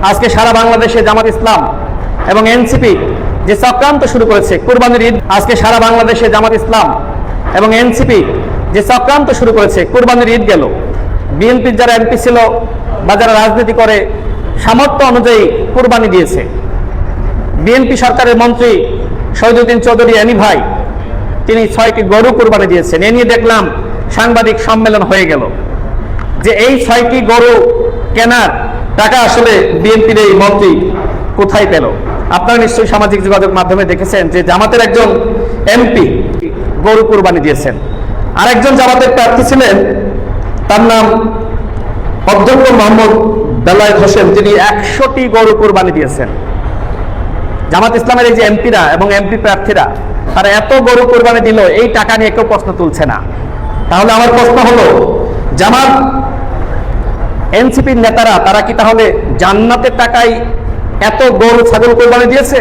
আজকে সারা বাংলাদেশে জামাত ইসলাম এবং এনসিপি যে চক্রান্ত শুরু করেছে কুরবানির ঈদ, আজকে সারা বাংলাদেশে জামাত ইসলাম এবং এনসিপি যে চক্রান্ত শুরু করেছে কুরবানির ঈদ গেল। বিএনপির যারা এমপি ছিল বা যারা রাজনীতি করে সামর্থ্য অনুযায়ী কুরবানি দিয়েছে। বিএনপি সরকারের মন্ত্রী শহীদুদ্দিন চৌধুরী এনি ভাই তিনি 6টি গরু কুরবানি দিয়েছেন। এ নিয়ে দেখলাম সাংবাদিক সম্মেলন হয়ে গেল যে এই 6টি গরু কেনার টাকা আসলে বিএনপির এই মন্ত্রী কোথায় পেল। আপনারা নিশ্চয়ই সামাজিক যোগাযোগ মাধ্যমে দেখেছেন যে জামাতের একজন এমপি গরু কুরবানি দিয়েছেন। আরেকজন জামাতের প্রার্থী ছিলেন, তার নাম অধ্যক্ষ মোহাম্মদ বেলায়েত হোসেন, তিনি 100টি গরু কুরবানি দিয়েছেন। জামাত ইসলামের এই যে এমপিরা এবং এমপি প্রার্থীরা তারা এত গরু কুরবানি দিল, এই টাকা নিয়ে কেউ প্রশ্ন তুলছে না। তাহলে আমার প্রশ্ন হলো, জামাত এনসিপির নেতারা তারা কি তাহলে জান্নাতের টাকায় এত গরু ছাগল কুরবানি দিয়েছে?